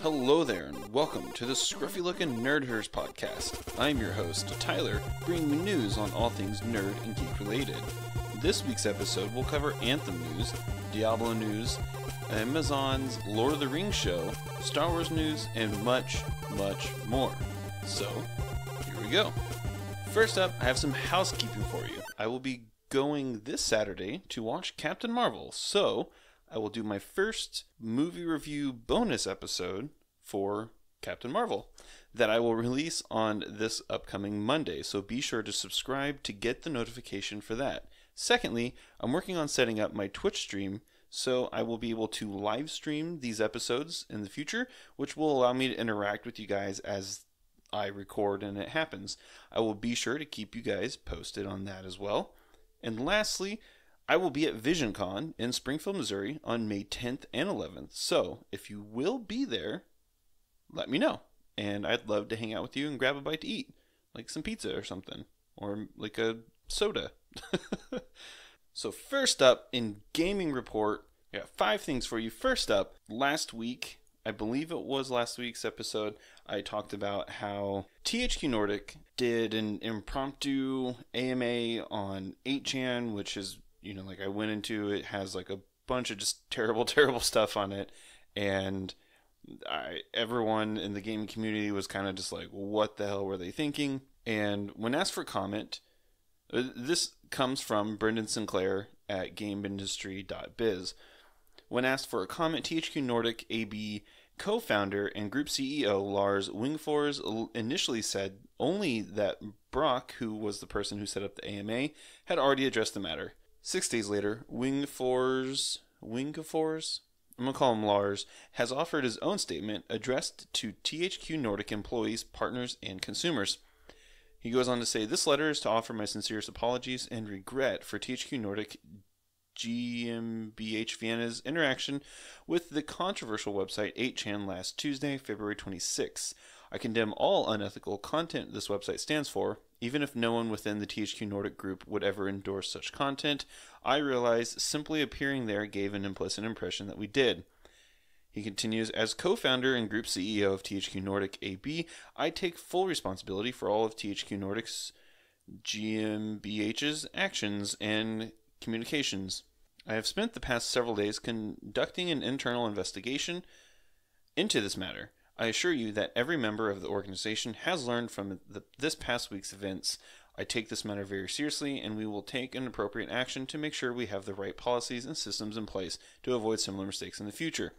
Hello there, and welcome to the Scruffy Looking Nerd Herders podcast. I'm your host, Tyler, bringing you news on all things nerd and geek related. This week's episode will cover Anthem news, Diablo news, Amazon's Lord of the Rings show, Star Wars news, and much, much more. So, here we go. First up, I have some housekeeping for you. I will be going this Saturday to watch Captain Marvel, so I will do my first movie review bonus episode for Captain Marvel that I will release on this upcoming Monday, so be sure to subscribe to get the notification for that. Secondly, I'm working on setting up my Twitch stream, so I will be able to live stream these episodes in the future, which will allow me to interact with you guys as I record and it happens. I will be sure to keep you guys posted on that as well. And lastly, I will be at VisionCon in Springfield, Missouri on May 10th and 11th. So, if you will be there, let me know. And I'd love to hang out with you and grab a bite to eat. Like some pizza or something. Or like a soda. So first up, in Gaming Report, I got 5 things for you. First up, last week, I believe it was last week's episode, I talked about how THQ Nordic did an impromptu AMA on 8chan, which is, like I went into, it has like a bunch of just terrible, terrible stuff on it. And everyone in the gaming community was kind of just like, what the hell were they thinking? And when asked for comment, this comes from Brendan Sinclair at GameIndustry.biz. When asked for a comment, THQ Nordic AB co-founder and group CEO Lars Wingefors initially said only that Brock, who was the person who set up the AMA, had already addressed the matter. 6 days later, Wingefors, I'm going to call him Lars, has offered his own statement addressed to THQ Nordic employees, partners, and consumers. He goes on to say, "This letter is to offer my sincerest apologies and regret for THQ Nordic GmbH Vienna's interaction with the controversial website 8chan last Tuesday, February 26. I condemn all unethical content this website stands for. Even if no one within the THQ Nordic group would ever endorse such content, I realize simply appearing there gave an implicit impression that we did." He continues, "As co-founder and group CEO of THQ Nordic AB, I take full responsibility for all of THQ Nordic's GmbH's actions and communications. I have spent the past several days conducting an internal investigation into this matter. I assure you that every member of the organization has learned from this past week's events. I take this matter very seriously, and we will take an appropriate action to make sure we have the right policies and systems in place to avoid similar mistakes in the future.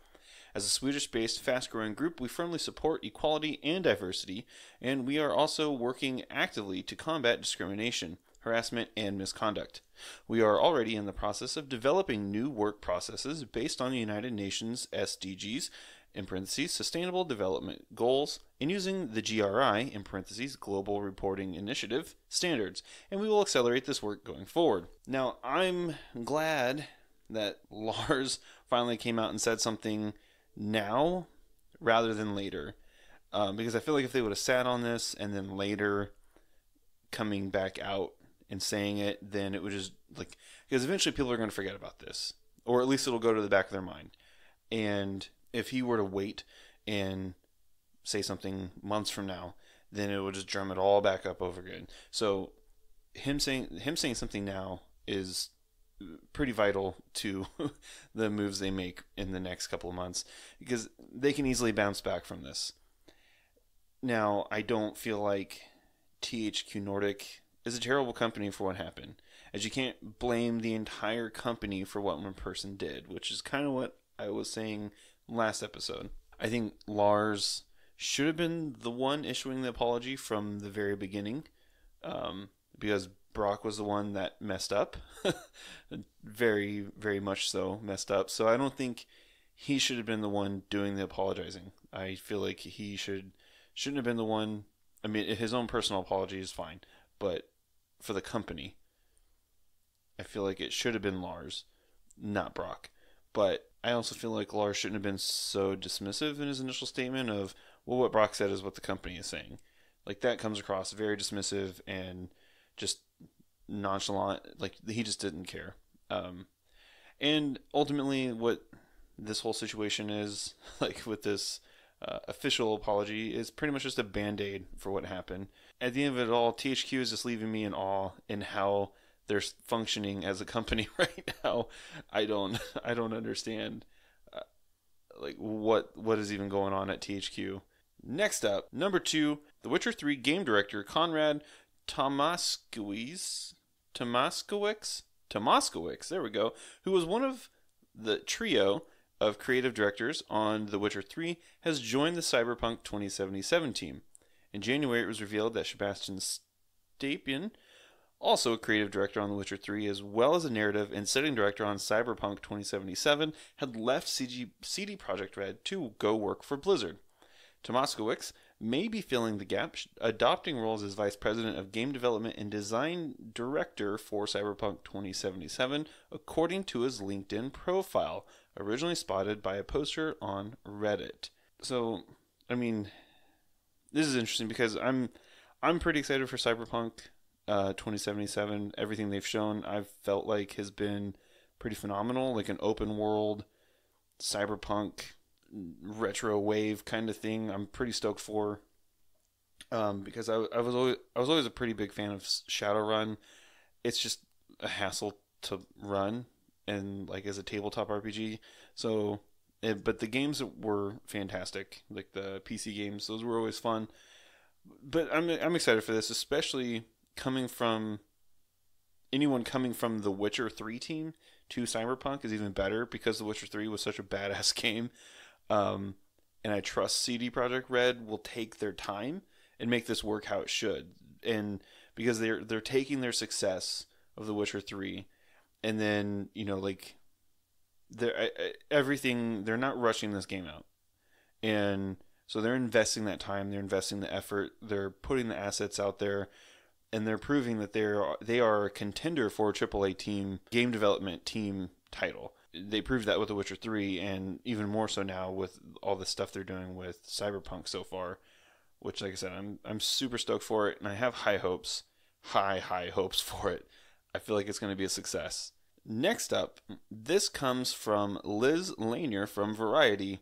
As a Swedish-based, fast-growing group, we firmly support equality and diversity, and we are also working actively to combat discrimination, harassment, and misconduct. We are already in the process of developing new work processes based on the United Nations SDGs, in parentheses, Sustainable Development Goals, and using the GRI, in parentheses, Global Reporting Initiative, standards, and we will accelerate this work going forward." Now, I'm glad that Lars finally came out and said something now rather than later, because I feel like if they would have sat on this and then later coming back out and saying it, then it would just because eventually people are going to forget about this, or at least it'll go to the back of their mind. And if he were to wait and say something months from now, then it would just drum it all back up over again. So him saying something now is pretty vital to the moves they make in the next couple of months, because they can easily bounce back from this. Now, I don't feel like THQ Nordic is a terrible company for what happened, as you can't blame the entire company for what one person did, which is kind of what I was saying last episode. I think Lars should have been the one issuing the apology from the very beginning, because Brock was the one that messed up. Very, very much so messed up. So I don't think he should have been the one doing the apologizing. I feel like he shouldn't have been the one. I mean, his own personal apology is fine, but for the company, I feel like it should have been Lars, not Brock. But I also feel like Lars shouldn't have been so dismissive in his initial statement of, well, what Brock said is what the company is saying. Like, that comes across very dismissive and just nonchalant. Like, he just didn't care. And ultimately what this whole situation is, like with this official apology is pretty much just a band-aid for what happened. At the end of it all, THQ is just leaving me in awe in how they're functioning as a company right now. I don't understand like what is even going on at THQ. Next up, number 2, The Witcher 3 game director Konrad Tomaskowicz, there we go, who was one of the trio of creative directors on The Witcher 3, has joined the Cyberpunk 2077 team. In January, it was revealed that Sebastian Stapien, also a creative director on The Witcher 3, as well as a narrative and setting director on Cyberpunk 2077, had left CD Projekt Red to go work for Blizzard. Tomaskowicz may be filling the gap, adopting roles as Vice President of Game Development and Design Director for Cyberpunk 2077, according to his LinkedIn profile, originally spotted by a poster on Reddit. So, I mean, this is interesting because I'm pretty excited for Cyberpunk 2077. Everything they've shown, I've felt like has been pretty phenomenal, like an open world cyberpunk retro wave kind of thing. I'm pretty stoked for, because I was always a pretty big fan of Shadowrun. It's just a hassle to run and like as a tabletop RPG. So, but the games were fantastic, like the PC games. Those were always fun. But I'm excited for this, especially anyone coming from the Witcher 3 team to Cyberpunk is even better because the Witcher 3 was such a badass game. And I trust CD Projekt Red will take their time and make this work how it should. And because they're taking their success of The Witcher 3 and then, like they're not rushing this game out. And so they're investing that time, they're investing the effort, they're putting the assets out there, and they're proving that they are a contender for a AAA team, game development team title. They proved that with The Witcher 3, and even more so now with all the stuff they're doing with Cyberpunk so far, which, like I said, I'm super stoked for it, and I have high hopes for it. I feel like it's going to be a success. Next up, this comes from Liz Lanier from Variety.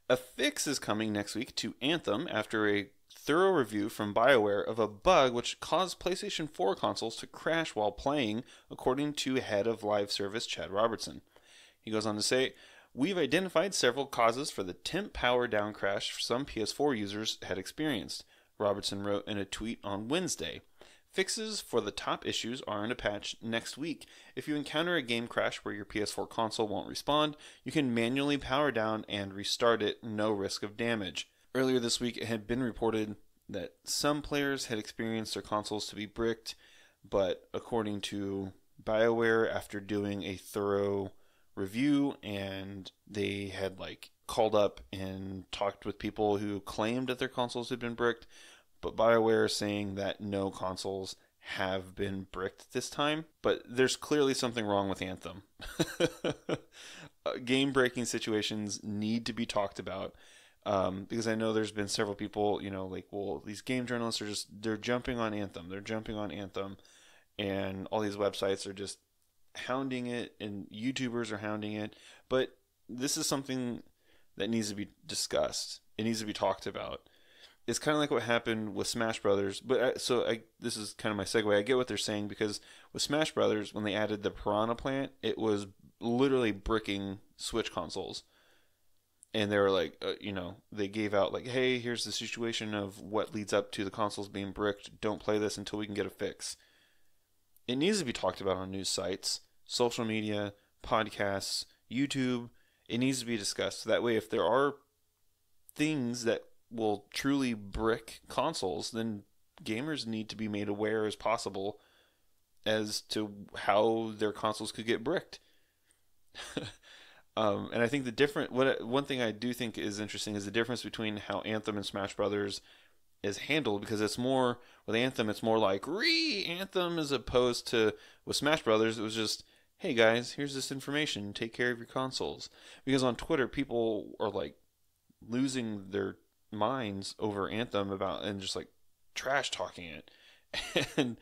A fix is coming next week to Anthem after a thorough review from BioWare of a bug which caused PlayStation 4 consoles to crash while playing, according to head of live service Chad Robertson. He goes on to say, "We've identified several causes for the temp power down crash some PS4 users had experienced," Robertson wrote in a tweet on Wednesday. "Fixes for the top issues are in a patch next week. If you encounter a game crash where your PS4 console won't respond, you can manually power down and restart it, no risk of damage." Earlier this week, it had been reported that some players had experienced their consoles to be bricked, but according to BioWare, after doing a thorough review and they had called up and talked with people who claimed that their consoles had been bricked, but BioWare is saying that no consoles have been bricked this time. But there's clearly something wrong with Anthem. Game-breaking situations need to be talked about. Because I know there's been several people, these game journalists they're jumping on Anthem. They're jumping on Anthem. And all these websites are just hounding it, and YouTubers are hounding it. But this is something that needs to be discussed. It needs to be talked about. It's kind of like what happened with Smash Brothers. But this is kind of my segue. I get what they're saying, because with Smash Brothers, when they added the Piranha Plant, it was literally bricking Switch consoles. And they were they gave out hey, here's the situation of what leads up to the consoles being bricked. Don't play this until we can get a fix. It needs to be talked about on news sites, social media, podcasts, YouTube. It needs to be discussed. So that way, if there are things that will truly brick consoles, then gamers need to be made aware as possible as to how their consoles could get bricked. And I think one thing I do think is interesting is the difference between how Anthem and Smash Brothers is handled, because it's more with Anthem, it's more like Anthem, as opposed to with Smash Brothers, it was just, hey guys, here's this information, take care of your consoles. Because on Twitter, people are losing their minds over Anthem and just trash talking it. And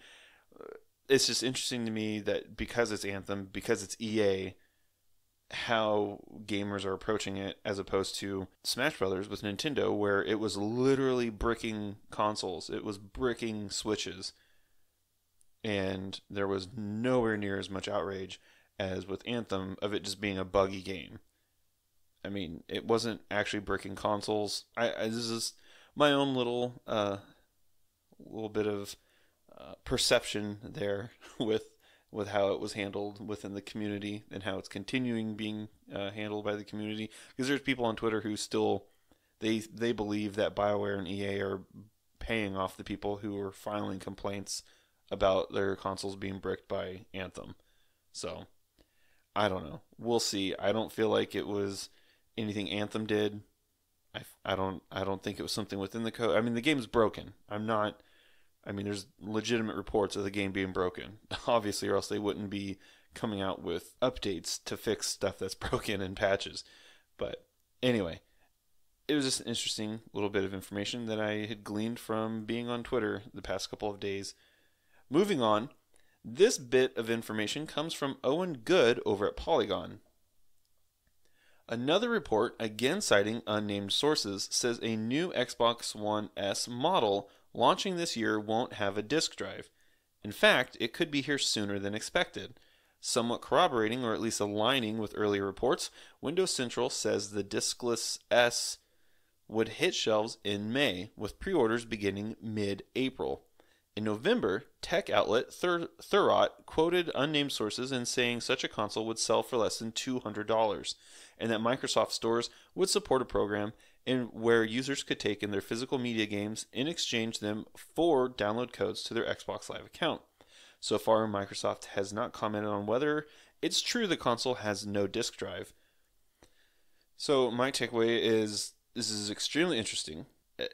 it's just interesting to me that because it's Anthem, because it's EA, how gamers are approaching it as opposed to Smash Brothers with Nintendo, where it was literally bricking consoles. It was bricking Switches, and there was nowhere near as much outrage as with Anthem of it just being a buggy game. I mean, it wasn't actually bricking consoles. This is my own little bit of perception there with how it was handled within the community and how it's continuing being handled by the community. Because there's people on Twitter who still they believe that BioWare and EA are paying off the people who are filing complaints about their consoles being bricked by Anthem. So I don't know. We'll see. I don't feel like it was anything Anthem did. I don't think it was something within the code. I mean, the game's broken. There's legitimate reports of the game being broken, obviously, or else they wouldn't be coming out with updates to fix stuff that's broken and patches. But anyway, it was just an interesting little bit of information that I had gleaned from being on Twitter the past couple of days. Moving on, this bit of information comes from Owen Good over at Polygon. Another report, again citing unnamed sources, says a new Xbox One S model launching this year won't have a disk drive. In fact, it could be here sooner than expected. Somewhat corroborating, or at least aligning with earlier reports, Windows Central says the diskless S would hit shelves in May, with pre-orders beginning mid-April. In November, tech outlet Thurrott quoted unnamed sources in saying such a console would sell for less than $200, and that Microsoft stores would support a program where users could take in their physical media games and exchange them for download codes to their Xbox Live account. So far, Microsoft has not commented on whether it's true the console has no disk drive. So my takeaway is this is extremely interesting.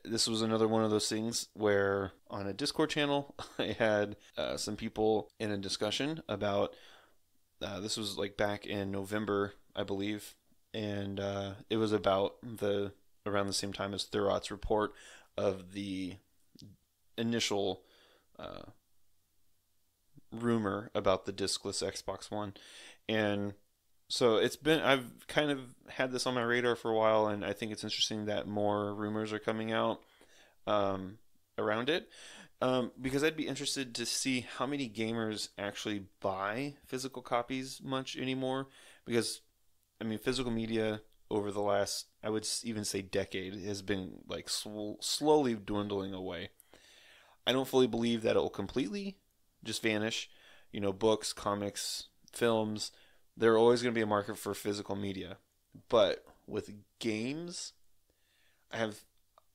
This was another one of those things where on a Discord channel, I had some people in a discussion about, this was like back in November, I believe, and it was about around the same time as Thurrott's report of the initial rumor about the diskless Xbox One. And so I've kind of had this on my radar for a while, and I think it's interesting that more rumors are coming out around it, because I'd be interested to see how many gamers actually buy physical copies much anymore, because, I mean, physical media over the last, I would even say decade, has been like slowly dwindling away. I don't fully believe that it will completely just vanish. You know, books, comics, films, there are always going to be a market for physical media. But with games,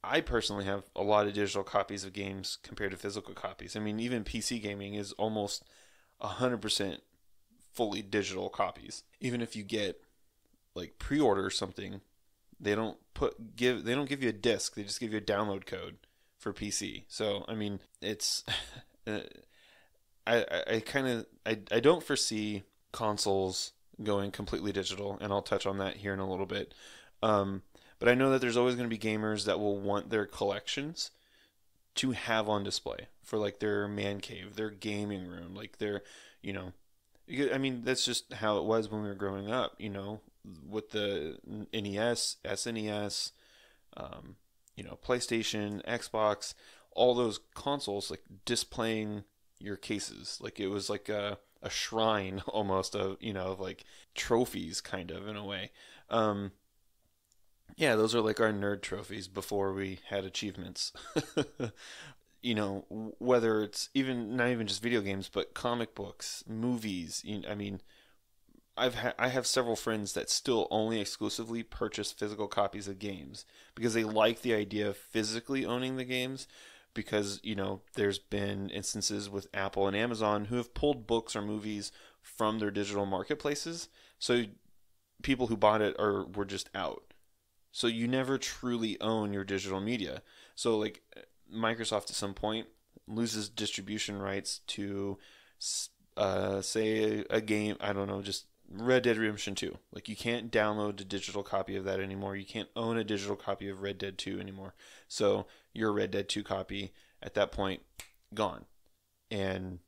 I personally have a lot of digital copies of games compared to physical copies. I mean, even PC gaming is almost 100% fully digital copies. Even if you get like pre-order something, they don't give you a disc. They just give you a download code for PC. So I mean, it's I don't foresee consoles going completely digital, and I'll touch on that here in a little bit. But I know that there's always going to be gamers that will want their collections to have on display for like their man cave, their gaming room, like their, you know, I mean, that's just how it was when we were growing up, you know, with the NES, SNES, PlayStation, Xbox, all those consoles, like displaying your cases. Like it was like a shrine almost of, of like trophies kind of in a way. Yeah, those are like our nerd trophies before we had achievements. Whether it's not even just video games, but comic books, movies. I mean, I have several friends that still only exclusively purchase physical copies of games because they like the idea of physically owning the games. Because, there's been instances with Apple and Amazon who have pulled books or movies from their digital marketplaces. So people who bought it were just out. So you never truly own your digital media. So like Microsoft at some point loses distribution rights to, say, a game, I don't know, just Red Dead Redemption 2. Like you can't download a digital copy of that anymore. You can't own a digital copy of Red Dead 2 anymore. So your Red Dead 2 copy at that point gone. And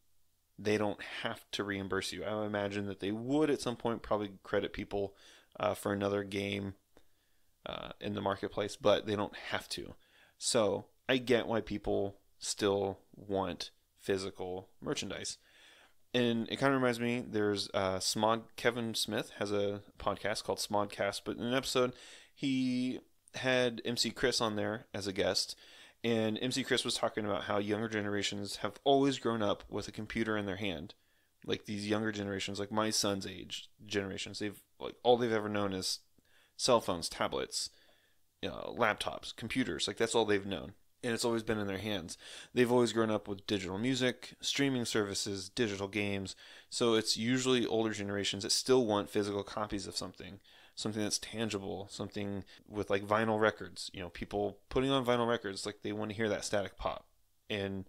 they don't have to reimburse you. I would imagine that they would at some point probably credit people for another game in the marketplace, but they don't have to. So I get why people still want physical merchandise. And it kind of reminds me, there's Kevin Smith has a podcast called Smodcast, but in an episode, he had MC Chris on there as a guest, and MC Chris was talking about how younger generations have always grown up with a computer in their hand. Like these younger generations, like my son's age generations, all they've ever known is cell phones, tablets, laptops, computers. Like that's all they've known. And it's always been in their hands. They've always grown up with digital music, streaming services, digital games. So it's usually older generations that still want physical copies of something that's tangible, something with like vinyl records. People putting on vinyl records, like they want to hear that static pop. And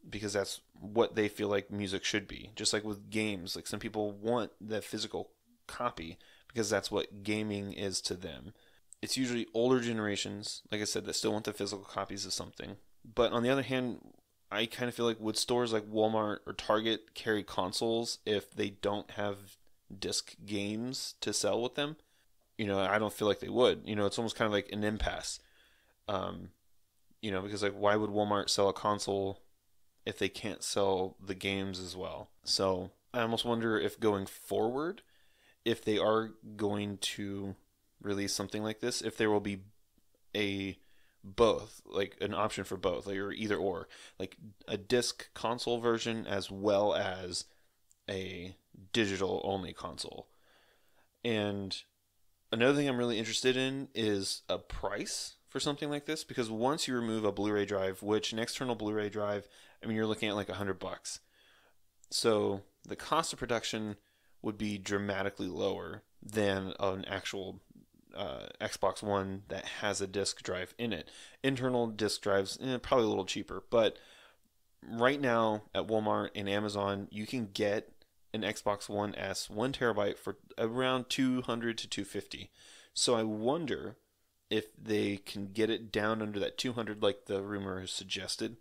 because that's what they feel like music should be. Just like with games, like some people want the physical copy because that's what gaming is to them. It's usually older generations, like I said, that still want the physical copies of something. But on the other hand, I kind of feel like would stores like Walmart or Target carry consoles if they don't have disc games to sell with them? I don't feel like they would. It's almost kind of like an impasse. Because like why would Walmart sell a console if they can't sell the games as well? So I almost wonder if going forward, if they are going to release something like this, if there will be both, like an option for both, like, or either or, like a disc console version as well as a digital only console. And another thing I'm really interested in is a price for something like this, because once you remove a Blu-ray drive, which an external Blu-ray drive, you're looking at like $100. So the cost of production would be dramatically lower than an actual Xbox One that has a disc drive in it. Internal disc drives, probably a little cheaper, but right now at Walmart and Amazon, you can get an Xbox One S 1 terabyte for around $200 to $250. So I wonder if they can get it down under that $200, like the rumor has suggested,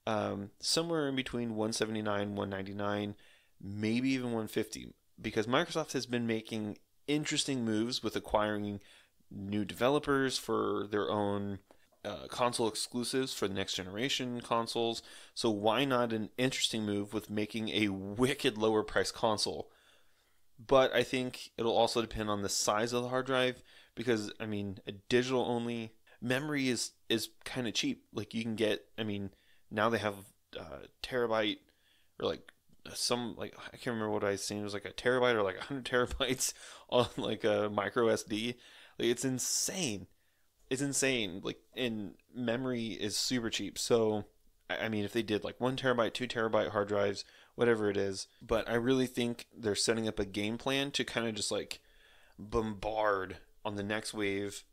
somewhere in between $179, $199, maybe even $150, because Microsoft has been making interesting moves with acquiring new developers for their own console exclusives for the next generation consoles. So why not an interesting move with making a wicked lower price console? But I think it'll also depend on the size of the hard drive, because a digital only memory is kind of cheap. Like you can get, now they have terabyte, or like some, like I can't remember what I seen, it was like a terabyte or like 100 terabytes on like a micro SD. Like it's insane. Like, and memory is super cheap. So if they did like 1 terabyte, 2 terabyte hard drives, whatever it is, but I really think they're setting up a game plan to kind of just like bombard on the next wave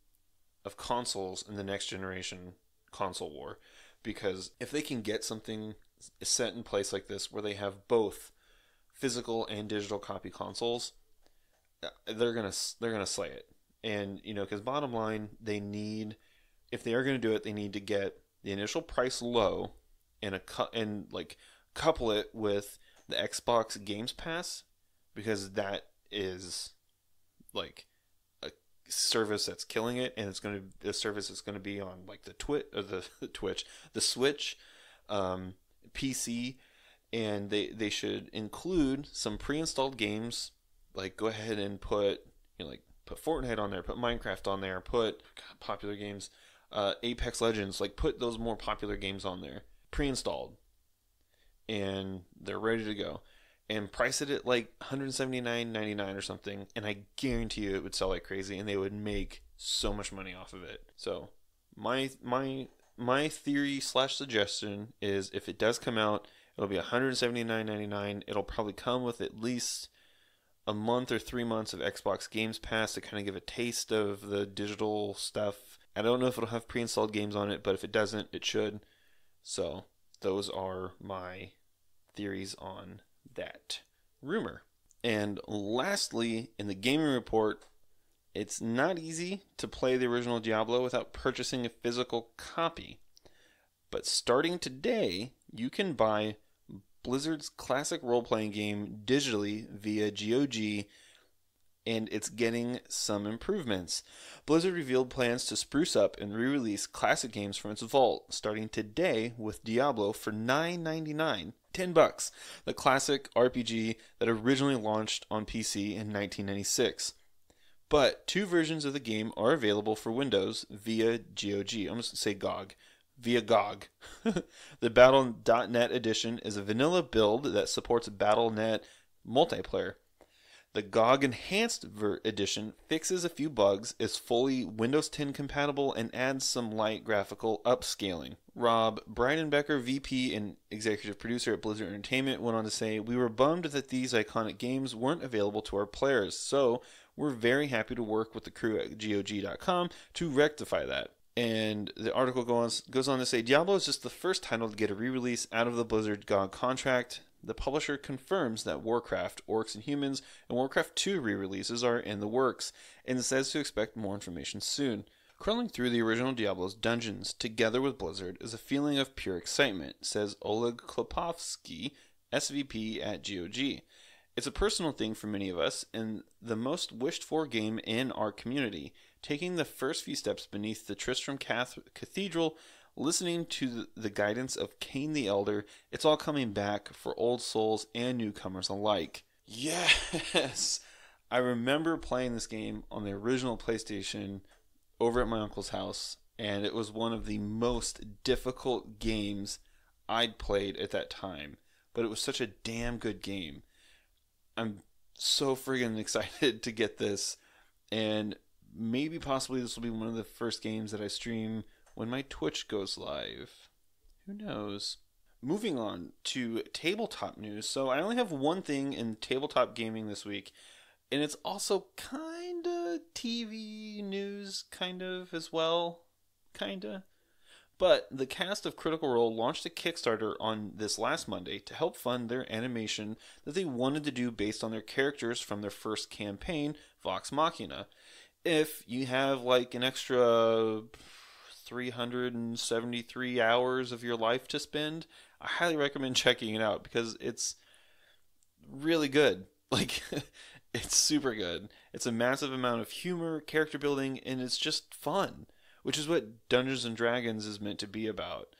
of consoles in the next generation console war. Because if they can get something set in place like this where they have both physical and digital copy consoles, they're gonna slay it. And because bottom line, if they are gonna do it, they need to get the initial price low and couple it with the Xbox Games Pass, because that is like a service that's killing it, and it's going to be a service that's going to be on like the Switch, PC, and they should include some pre-installed games. Like go ahead and put put Fortnite on there, put Minecraft on there, put popular games, Apex Legends, like put those more popular games on there, pre-installed, and they're ready to go. And price it at like $179.99 or something, and I guarantee you it would sell like crazy, and they would make so much money off of it. So my theory / suggestion is, if it does come out, it'll be $179.99. It'll probably come with at least a month or 3 months of Xbox Games Pass to kind of give a taste of the digital stuff. I don't know if it'll have pre-installed games on it, but if it doesn't, it should. So those are my theories on that rumor. And lastly, in the gaming report, it's not easy to play the original Diablo without purchasing a physical copy. But starting today, you can buy Blizzard's classic role-playing game digitally via GOG, and it's getting some improvements. Blizzard revealed plans to spruce up and re-release classic games from its vault, starting today with Diablo for $9.99, $10, the classic RPG that originally launched on PC in 1996. But 2 versions of the game are available for Windows via GOG. I'm going to say GOG. Via GOG. The Battle.net edition is a vanilla build that supports Battle.net multiplayer. The GOG Enhanced edition fixes a few bugs, is fully Windows 10 compatible, and adds some light graphical upscaling. Rob Breidenbecker, VP and executive producer at Blizzard Entertainment, went on to say, "We were bummed that these iconic games weren't available to our players, so we're very happy to work with the crew at GOG.com to rectify that." And the article goes on to say, Diablo is just the first title to get a re-release out of the Blizzard GOG contract. The publisher confirms that Warcraft, Orcs and Humans, and Warcraft 2 re-releases are in the works, and says to expect more information soon. Crawling through the original Diablo's dungeons together with Blizzard is a feeling of pure excitement, says Oleg Klopovsky, SVP at GOG. It's a personal thing for many of us, and the most wished-for game in our community. Taking the first few steps beneath the Tristram Cathedral, listening to the guidance of Cain the Elder, it's all coming back for old souls and newcomers alike. Yes! I remember playing this game on the original PlayStation over at my uncle's house, and it was one of the most difficult games I'd played at that time. But it was such a damn good game. I'm so friggin' excited to get this, and maybe possibly this will be one of the first games that I stream when my Twitch goes live. Who knows? Moving on to tabletop news. So I only have one thing in tabletop gaming this week, and it's also kinda TV news, kind of as well. Kinda. But the cast of Critical Role launched a Kickstarter on this last Monday to help fund their animation that they wanted to do based on their characters from their first campaign, Vox Machina. If you have like an extra 373 hours of your life to spend, I highly recommend checking it out because it's really good. Like, it's super good. It's a massive amount of humor, character building, and it's just fun, which is what Dungeons and Dragons is meant to be about.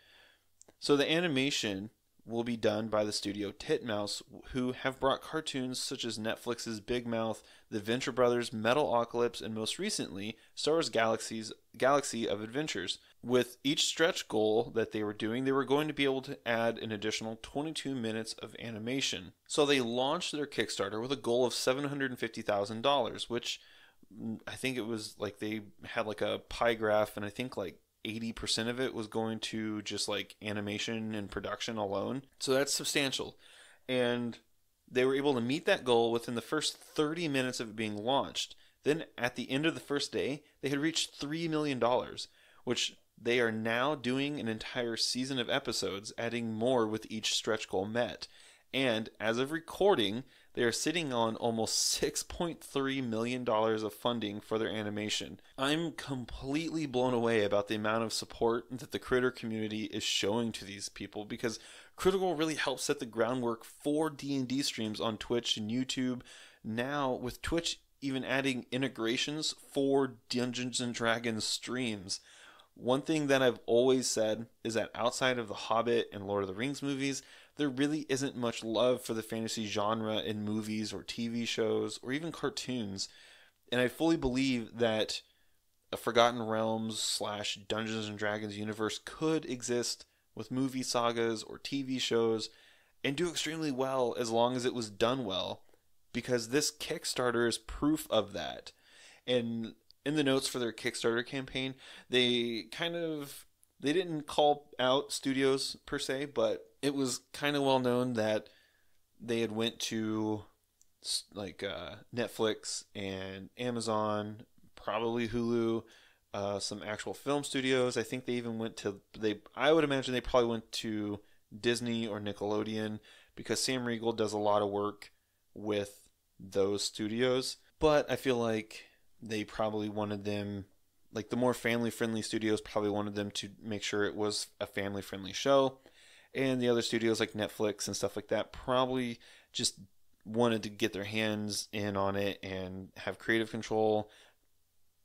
So the animation will be done by the studio Titmouse, who have brought cartoons such as Netflix's Big Mouth, the Venture Brothers, Metalocalypse, and most recently, Star Wars Galaxy of Adventures. With each stretch goal that they were doing, they were going to be able to add an additional 22 minutes of animation. So they launched their Kickstarter with a goal of $750,000, which I think it was like they had like a pie graph, and I think like 80% of it was going to just like animation and production alone. So that's substantial. And they were able to meet that goal within the first 30 minutes of it being launched. Then at the end of the first day, they had reached $3 million, which they are now doing an entire season of episodes, adding more with each stretch goal met. And as of recording, they are sitting on almost $6.3 million of funding for their animation. I'm completely blown away about the amount of support that the Critter community is showing to these people, because Critical really helps set the groundwork for D&D streams on Twitch and YouTube. Now, with Twitch even adding integrations for Dungeons and Dragons streams. One thing that I've always said is that outside of The Hobbit and Lord of the Rings movies, there really isn't much love for the fantasy genre in movies or TV shows or even cartoons. And I fully believe that a Forgotten Realms / Dungeons and Dragons universe could exist with movie sagas or TV shows and do extremely well as long as it was done well, because this Kickstarter is proof of that. And in the notes for their Kickstarter campaign, they didn't call out studios per se, but it was kind of well known that they had went to like Netflix and Amazon, probably Hulu, some actual film studios. I think they even went to I would imagine they probably went to Disney or Nickelodeon, because Sam Riegel does a lot of work with those studios. But I feel like they probably wanted them, like the more family-friendly studios probably wanted them to make sure it was a family-friendly show. And the other studios like Netflix and stuff like that probably just wanted to get their hands in on it and have creative control.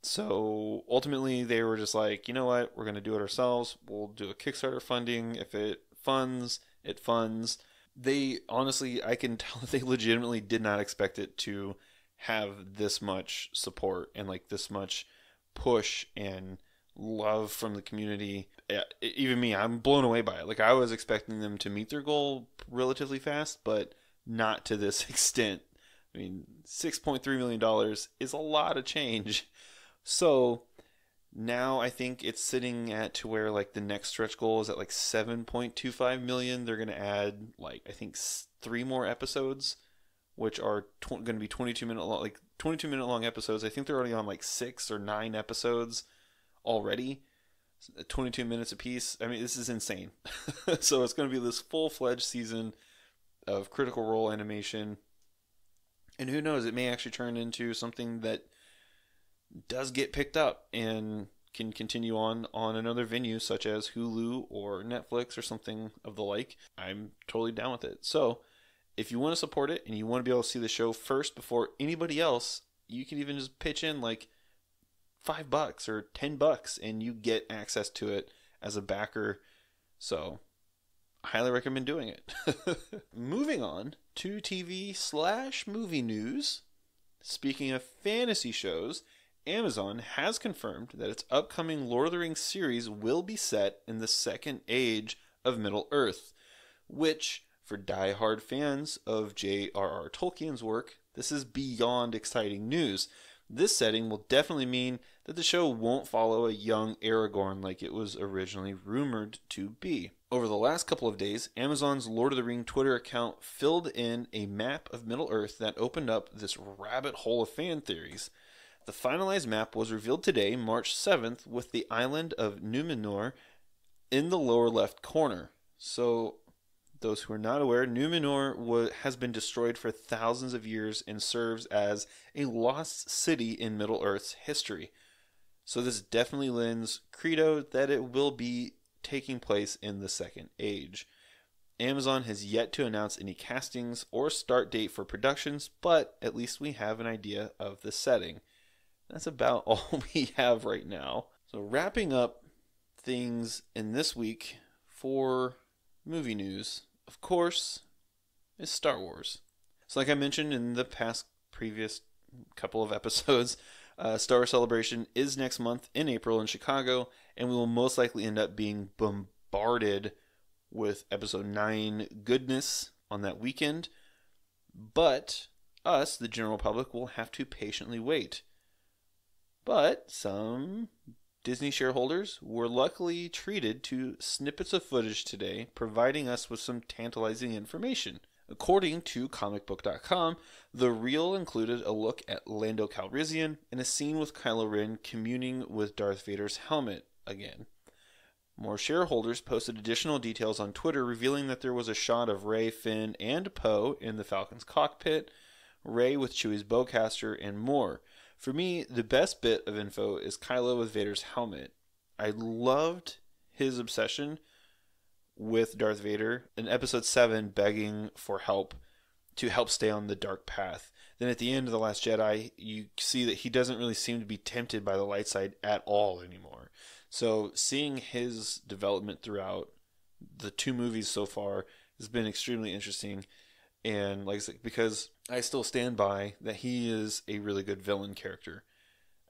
So ultimately, they were just like, you know what, we're going to do it ourselves. We'll do a Kickstarter funding. If it funds, it funds. They honestly, I can tell that they legitimately did not expect it to have this much support and like this much push and love from the community. Even me, I'm blown away by it. Like, I was expecting them to meet their goal relatively fast, but not to this extent. I mean, $6.3 million is a lot of change. So now I think it's sitting at to where like the next stretch goal is at like 7.25 million. They're going to add like, I think 3 more episodes, which are going to be 22-minute long, like 22-minute long episodes. I think they're already on like 6 or 9 episodes already, 22 minutes a piece. I mean, this is insane. So it's going to be this full-fledged season of Critical Role animation. And who knows, it may actually turn into something that does get picked up and can continue on another venue such as Hulu or Netflix or something of the like. I'm totally down with it. So if you want to support it and you want to be able to see the show first before anybody else, you can even just pitch in like $5 or $10 and you get access to it as a backer. So I highly recommend doing it. Moving on to TV/movie news. Speaking of fantasy shows, Amazon has confirmed that its upcoming Lord of the Rings series will be set in the Second Age of Middle-earth, which, for die-hard fans of J.R.R. Tolkien's work, this is beyond exciting news. This setting will definitely mean that the show won't follow a young Aragorn like it was originally rumored to be. Over the last couple of days, Amazon's Lord of the Rings Twitter account filled in a map of Middle-earth that opened up this rabbit hole of fan theories. The finalized map was revealed today, March 7th, with the island of Numenor in the lower left corner. So, those who are not aware, Numenor has been destroyed for thousands of years and serves as a lost city in Middle-earth's history. So this definitely lends credo that it will be taking place in the Second Age. Amazon has yet to announce any castings or start date for productions, but at least we have an idea of the setting. That's about all we have right now. So wrapping up things in this week for movie news, of course, is Star Wars. So like I mentioned in the previous couple of episodes, Star Wars Celebration is next month in April in Chicago, and we will most likely end up being bombarded with Episode 9 goodness on that weekend. But us, the general public, will have to patiently wait. But some Disney shareholders were luckily treated to snippets of footage today, providing us with some tantalizing information. According to comicbook.com, the reel included a look at Lando Calrissian and a scene with Kylo Ren communing with Darth Vader's helmet again. More shareholders posted additional details on Twitter, revealing that there was a shot of Rey, Finn, and Poe in the Falcon's cockpit, Rey with Chewie's bowcaster, and more. For me, the best bit of info is Kylo with Vader's helmet. I loved his obsession with Darth Vader in Episode 7 begging for help to help stay on the dark path. Then at the end of The Last Jedi, you see that he doesn't really seem to be tempted by the light side at all anymore. So seeing his development throughout the 2 movies so far has been extremely interesting. And like I said, because I still stand by that he is a really good villain character.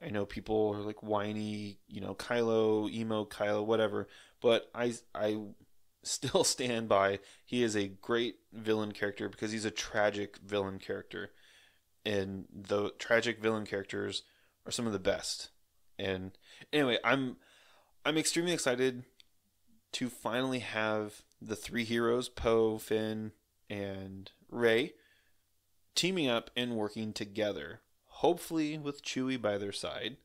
I know people are like whiny, Kylo, emo Kylo, whatever, but I still stand by he is a great villain character because he's a tragic villain character. And the tragic villain characters are some of the best. And anyway, I'm extremely excited to finally have the 3 heroes, Poe, Finn, and Rey, teaming up and working together, hopefully with Chewie by their side.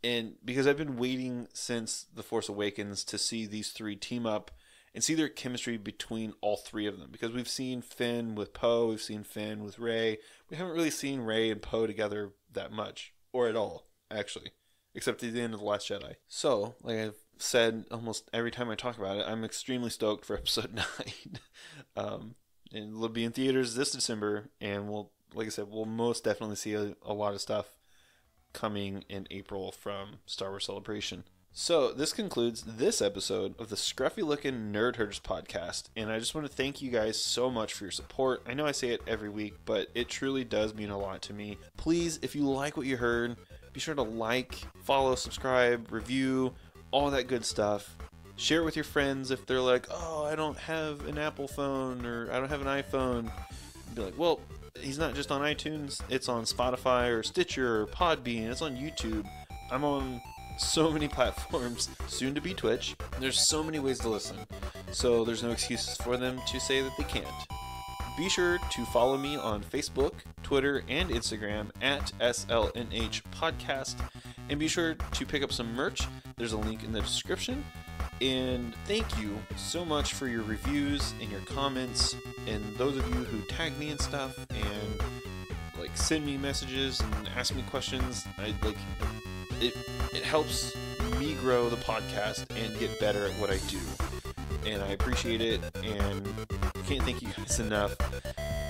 And because I've been waiting since The Force Awakens to see these 3 team up and see their chemistry between all 3 of them. Because we've seen Finn with Poe, we've seen Finn with Rey. We haven't really seen Rey and Poe together that much, or at all, actually. except at the end of The Last Jedi. So, like I've said almost every time I talk about it, I'm extremely stoked for episode 9. And it'll be in theaters this December, and like I said, we'll most definitely see a lot of stuff coming in April from Star Wars Celebration. So this concludes this episode of the Scruffy Looking Nerd Herders podcast, and I just want to thank you guys so much for your support. I know I say it every week, but it truly does mean a lot to me. Please, if you like what you heard, be sure to like, follow, subscribe, review, all that good stuff. Share it with your friends if they're like, oh, I don't have an Apple phone, or I don't have an iPhone. Be like, well, he's not just on iTunes, it's on Spotify or Stitcher or Podbean, it's on YouTube. I'm on so many platforms, soon to be Twitch. There's so many ways to listen, so there's no excuses for them to say that they can't. Be sure to follow me on Facebook, Twitter, and Instagram at SLNH Podcast, and be sure to pick up some merch. There's a link in the description. And thank you so much for your reviews and your comments, and those of you who tag me and stuff and like send me messages and ask me questions. It helps me grow the podcast and get better at what I do, and I appreciate it, and can't thank you guys enough.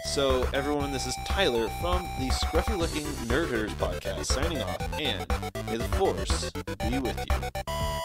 So everyone, this is Tyler from the Scruffy Looking Nerd Herders podcast signing off, and may the Force be with you.